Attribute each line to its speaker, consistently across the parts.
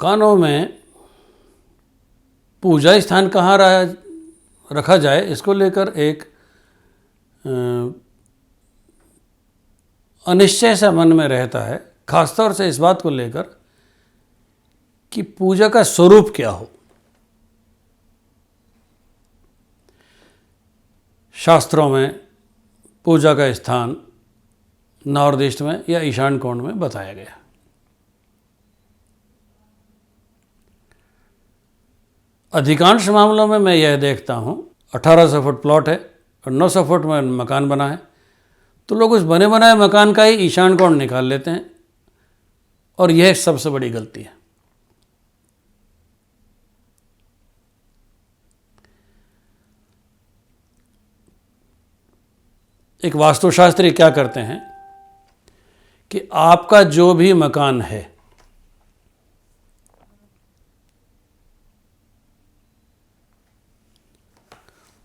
Speaker 1: मकानों में पूजा स्थान कहाँ रखा जाए, इसको लेकर एक अनिश्चय सा मन में रहता है, खासतौर से इस बात को लेकर कि पूजा का स्वरूप क्या हो। शास्त्रों में पूजा का स्थान नॉर्थ ईस्ट में या ईशान कोण में बताया गया। अधिकांश मामलों में मैं यह देखता हूँ 1800 फुट प्लॉट है और 900 फुट में मकान बना है, तो लोग उस बने बनाए मकान का ही ईशान कोण निकाल लेते हैं और यह सबसे बड़ी गलती है। एक वास्तुशास्त्री क्या करते हैं कि आपका जो भी मकान है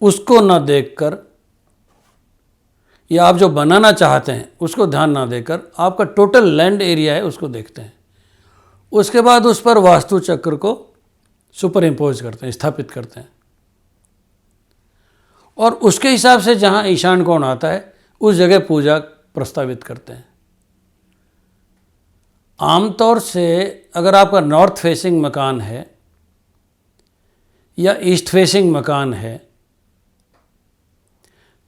Speaker 1: उसको ना देखकर या आप जो बनाना चाहते हैं उसको ध्यान ना देकर आपका टोटल लैंड एरिया है उसको देखते हैं। उसके बाद उस पर वास्तु चक्र को सुपर इम्पोज करते हैं, स्थापित करते हैं और उसके हिसाब से जहाँ ईशान कोण आता है उस जगह पूजा प्रस्तावित करते हैं। आमतौर से अगर आपका नॉर्थ फेसिंग मकान है या ईस्ट फेसिंग मकान है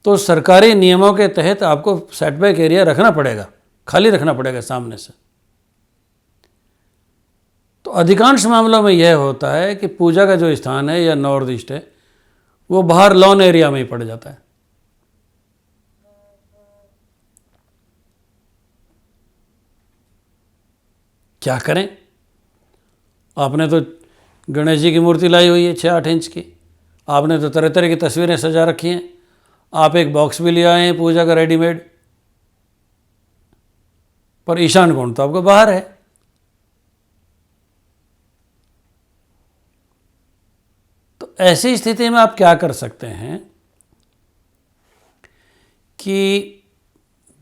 Speaker 1: तो सरकारी नियमों के तहत आपको सेटबैक एरिया रखना पड़ेगा, खाली रखना पड़ेगा सामने से। तो अधिकांश मामलों में यह होता है कि पूजा का जो स्थान है या नॉर्थ ईस्ट है वो बाहर लॉन एरिया में ही पड़ जाता है। क्या करें? आपने तो गणेश जी की मूर्ति लाई हुई है 6-8 इंच की, आपने तो तरह तरह की तस्वीरें सजा रखी हैं, आप एक बॉक्स भी ले आए हैं पूजा का रेडीमेड, पर ईशान कोण तो आपको बाहर है। तो ऐसी स्थिति में आप क्या कर सकते हैं कि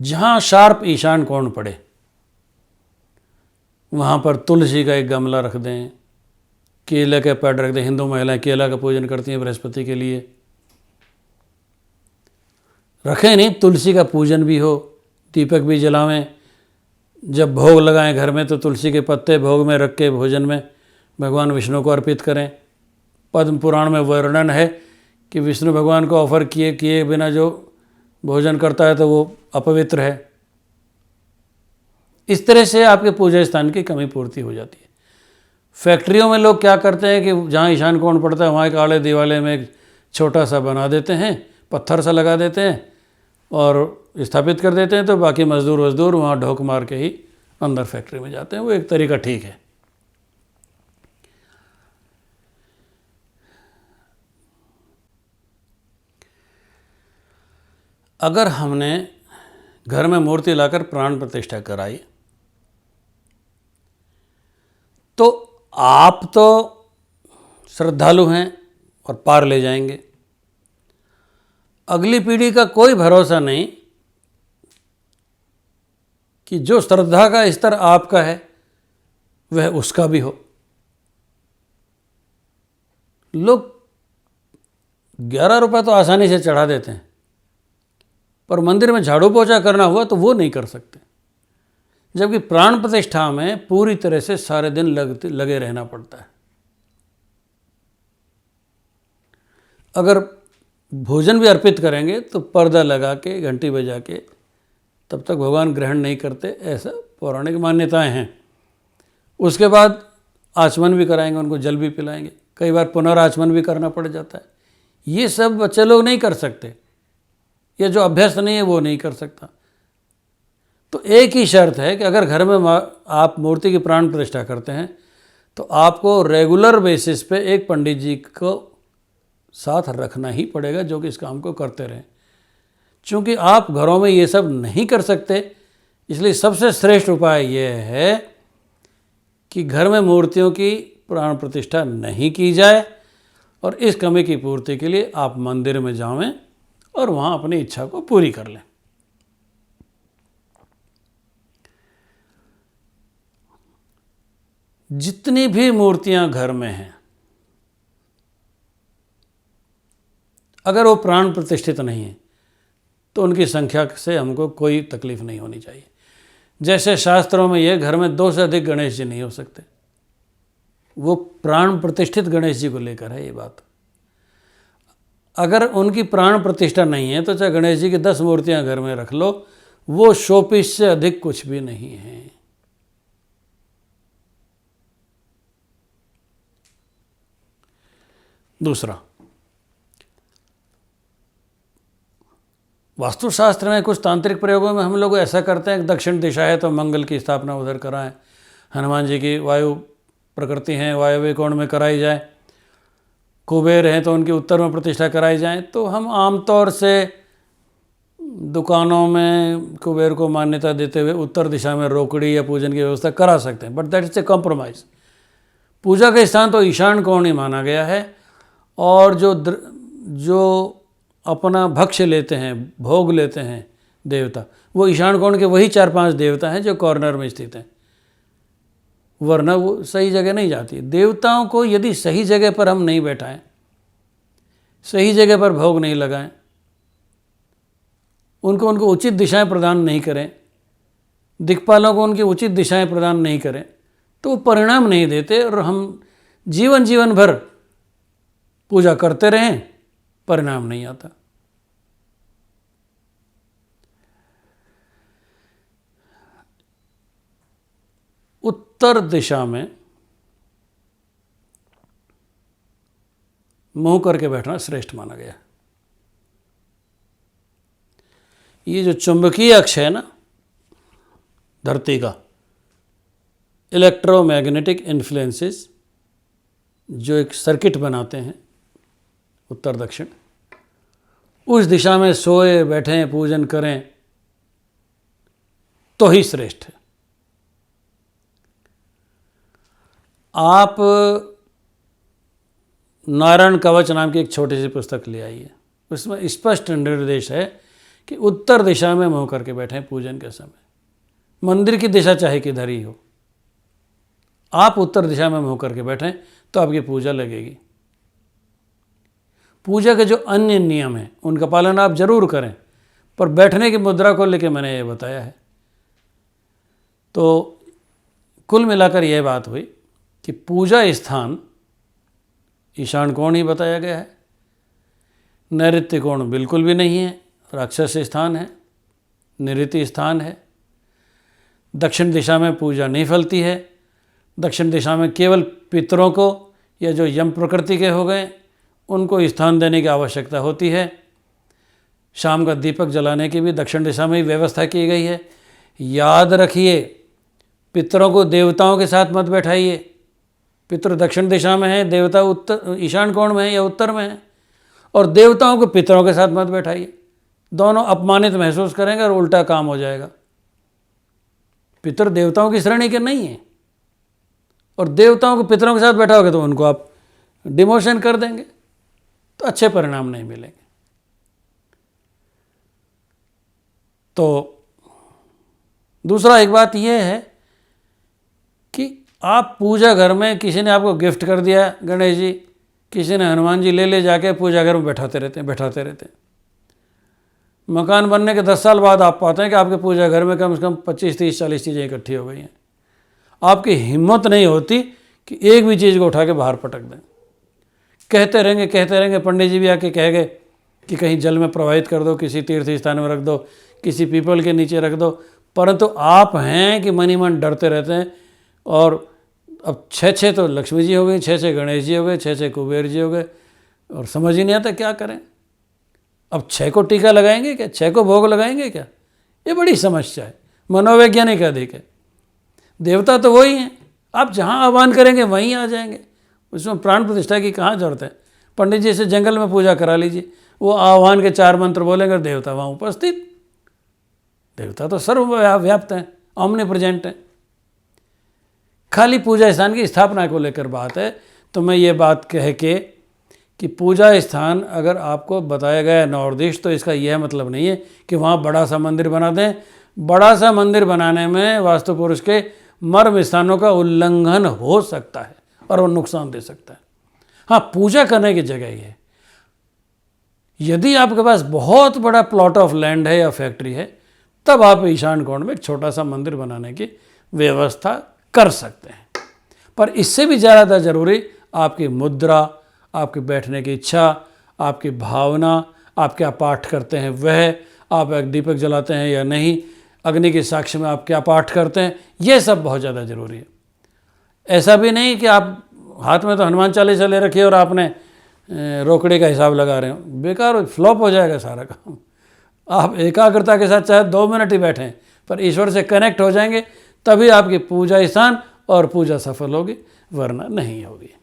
Speaker 1: जहां शार्प ईशान कोण पड़े वहां पर तुलसी का एक गमला रख दें, केले के पेड़ रख दें। हिंदू महिलाएं केला का पूजन करती हैं बृहस्पति के लिए, रखें नहीं, तुलसी का पूजन भी हो, दीपक भी जलावें। जब भोग लगाएं घर में तो तुलसी के पत्ते भोग में रख के भोजन में भगवान विष्णु को अर्पित करें। पद्म पुराण में वर्णन है कि विष्णु भगवान को ऑफर किए बिना जो भोजन करता है तो वो अपवित्र है। इस तरह से आपके पूजा स्थान की कमी पूर्ति हो जाती है। फैक्ट्रियों में लोग क्या करते हैं कि जहाँ ईशान कोण पड़ता है वहाँ एक आड़े दीवाले में एक छोटा सा बना देते हैं, पत्थर सा लगा देते हैं और स्थापित कर देते हैं, तो बाकी मजदूर वहाँ ढोक मार के ही अंदर फैक्ट्री में जाते हैं। वो एक तरीका ठीक है। अगर हमने घर में मूर्ति लाकर प्राण प्रतिष्ठा कराई तो आप तो श्रद्धालु हैं और पार ले जाएंगे, अगली पीढ़ी का कोई भरोसा नहीं कि जो श्रद्धा का स्तर आपका है वह उसका भी हो। लोग 11 रुपये तो आसानी से चढ़ा देते हैं, पर मंदिर में झाड़ू पोछा करना हुआ तो वो नहीं कर सकते, जबकि प्राण प्रतिष्ठा में पूरी तरह से सारे दिन लगे रहना पड़ता है। अगर भोजन भी अर्पित करेंगे तो पर्दा लगा के घंटी बजा के तब तक भगवान ग्रहण नहीं करते, ऐसा पौराणिक मान्यताएं हैं। उसके बाद आचमन भी कराएंगे, उनको जल भी पिलाएंगे, कई बार पुनराचमन भी करना पड़ जाता है। ये सब बच्चे लोग नहीं कर सकते, ये जो अभ्यस्त नहीं है वो नहीं कर सकता। तो एक ही शर्त है कि अगर घर में आप मूर्ति की प्राण प्रतिष्ठा करते हैं तो आपको रेगुलर बेसिस पे एक पंडित जी को साथ रखना ही पड़ेगा जो कि इस काम को करते रहें। चूँकि आप घरों में ये सब नहीं कर सकते, इसलिए सबसे श्रेष्ठ उपाय ये है कि घर में मूर्तियों की प्राण प्रतिष्ठा नहीं की जाए और इस कमी की पूर्ति के लिए आप मंदिर में जाएं और वहाँ अपनी इच्छा को पूरी कर लें। जितनी भी मूर्तियां घर में हैं, अगर वो प्राण प्रतिष्ठित नहीं है तो उनकी संख्या से हमको कोई तकलीफ नहीं होनी चाहिए। जैसे शास्त्रों में ये घर में 2 से अधिक गणेश जी नहीं हो सकते, वो प्राण प्रतिष्ठित गणेश जी को लेकर है ये बात। अगर उनकी प्राण प्रतिष्ठा नहीं है तो चाहे गणेश जी की 10 मूर्तियां घर में रख लो, वो शोपीस से अधिक कुछ भी नहीं है। दूसरा, वास्तुशास्त्र में कुछ तांत्रिक प्रयोगों में हम लोग ऐसा करते हैं कि दक्षिण दिशा है तो मंगल की स्थापना उधर कराएं, हनुमान जी की वायु प्रकृति हैं वायव्य कोण में कराई जाए, कुबेर हैं तो उनकी उत्तर में प्रतिष्ठा कराई जाए। तो हम आमतौर से दुकानों में कुबेर को मान्यता देते हुए उत्तर दिशा में रोकड़ी या पूजन की व्यवस्था करा सकते हैं, but that is a compromise. पूजा का स्थान तो ईशान कोण ही माना गया है, और जो अपना भक्ष्य लेते हैं, भोग लेते हैं देवता, वो ईशान कोण के वही 4-5 देवता हैं जो कॉर्नर में स्थित हैं, वरना वो सही जगह नहीं जाती। देवताओं को यदि सही जगह पर हम नहीं बैठाएं, सही जगह पर भोग नहीं लगाएं, उनको उचित दिशाएं प्रदान नहीं करें, दिक्पालों को उनकी उचित दिशाएं प्रदान नहीं करें, तो वो परिणाम नहीं देते और हम जीवन भर पूजा करते रहें, परिणाम नहीं आता। उत्तर दिशा में मुंह करके बैठना श्रेष्ठ माना गया है। ये जो चुंबकीय अक्ष है ना धरती का, इलेक्ट्रोमैग्नेटिक इन्फ्लुएंसेस जो एक सर्किट बनाते हैं उत्तर दक्षिण, उस दिशा में सोए बैठें पूजन करें तो ही श्रेष्ठ है। आप नारायण कवच नाम की एक छोटी सी पुस्तक ले आइए, उसमें स्पष्ट निर्देश है कि उत्तर दिशा में मुँह करके बैठें पूजन के समय। मंदिर की दिशा चाहे किधर ही हो, आप उत्तर दिशा में मुँह करके बैठें तो आपकी पूजा लगेगी। पूजा के जो अन्य नियम हैं उनका पालन आप जरूर करें, पर बैठने की मुद्रा को लेकर मैंने ये बताया है। तो कुल मिलाकर यह बात हुई कि पूजा स्थान ईशान कोण ही बताया गया है, नैऋत्य कोण बिल्कुल भी नहीं है, राक्षस स्थान है, निऋति स्थान है। दक्षिण दिशा में पूजा नहीं फलती है, दक्षिण दिशा में केवल पितरों को या जो यम प्रकृति के हो गए उनको स्थान देने की आवश्यकता होती है। शाम का दीपक जलाने की भी दक्षिण दिशा में ही व्यवस्था की गई है। याद रखिए, पितरों को देवताओं के साथ मत बैठाइए। पितृ दक्षिण दिशा में है, देवता उत्तर ईशान कोण में है या उत्तर में है, और देवताओं को पितरों के साथ मत बैठाइए। दोनों अपमानित महसूस करेंगे और उल्टा काम हो जाएगा। पितर देवताओं की श्रेणी के नहीं है, और देवताओं को पितरों के साथ बैठाओगे तो उनको आप डिमोशन कर देंगे, तो अच्छे परिणाम नहीं मिलेंगे। तो दूसरा एक बात यह है कि आप पूजा घर में, किसी ने आपको गिफ्ट कर दिया गणेश जी, किसी ने हनुमान जी ले जाके पूजा घर में बैठाते रहते हैं। मकान बनने के 10 साल बाद आप पाते हैं कि आपके पूजा घर में कम से कम 25, 30, 40 चीज़ें इकट्ठी हो गई हैं। आपकी हिम्मत नहीं होती कि एक भी चीज़ को उठा के बाहर पटक दें। कहते रहेंगे, पंडित जी भी आके कह गए कि कहीं जल में प्रवाहित कर दो, किसी तीर्थ स्थान में रख दो, किसी पीपल के नीचे रख दो, परंतु आप हैं कि मन ही मन डरते रहते हैं। और अब 6 तो लक्ष्मी जी हो गई, 6 गणेश जी हो गए, 6 कुबेर जी हो गए, और समझ ही नहीं आता क्या करें। अब 6 को टीका लगाएंगे क्या, 6 को भोग लगाएंगे क्या? ये बड़ी समस्या है, मनोवैज्ञानिक अधिक है। देवता तो वही हैं, आप जहाँ आह्वान करेंगे वहीं आ जाएंगे, उसमें प्राण प्रतिष्ठा की कहाँ जरूरत है। पंडित जी से जंगल में पूजा करा लीजिए, वो आह्वान के 4 मंत्र बोलेंगे, देवता वहाँ उपस्थित। देवता तो सर्वव्याप्त हैं, ओमनी प्रेजेंट हैं। खाली पूजा स्थान की स्थापना को लेकर बात है, तो मैं ये बात कह के कि पूजा स्थान अगर आपको बताया गया है नॉर्थ ईस्ट, तो इसका यह मतलब नहीं है कि वहाँ बड़ा सा मंदिर बना दें। बड़ा सा मंदिर बनाने में वास्तु पुरुष के मर्म स्थानों का उल्लंघन हो सकता है और वो नुकसान दे सकता है। हाँ, पूजा करने की जगह ये है, यदि आपके पास बहुत बड़ा प्लॉट ऑफ लैंड है या फैक्ट्री है, तब आप ईशान कोण में एक छोटा सा मंदिर बनाने की व्यवस्था कर सकते हैं। पर इससे भी ज़्यादा ज़रूरी आपकी मुद्रा, आपके बैठने की इच्छा, आपकी भावना, आप क्या पाठ करते हैं वह, आप एक दीपक जलाते हैं या नहीं, अग्नि के साक्ष्य में आप क्या पाठ करते हैं, ये सब बहुत ज़्यादा ज़रूरी है। ऐसा भी नहीं कि आप हाथ में तो हनुमान चालीसा ले रखिए और आपने रोकड़े का हिसाब लगा रहे हो, बेकार फ्लॉप हो जाएगा सारा काम। आप एकाग्रता के साथ चाहे 2 मिनट ही बैठें, पर ईश्वर से कनेक्ट हो जाएंगे, तभी आपकी पूजा स्थान और पूजा सफल होगी, वरना नहीं होगी।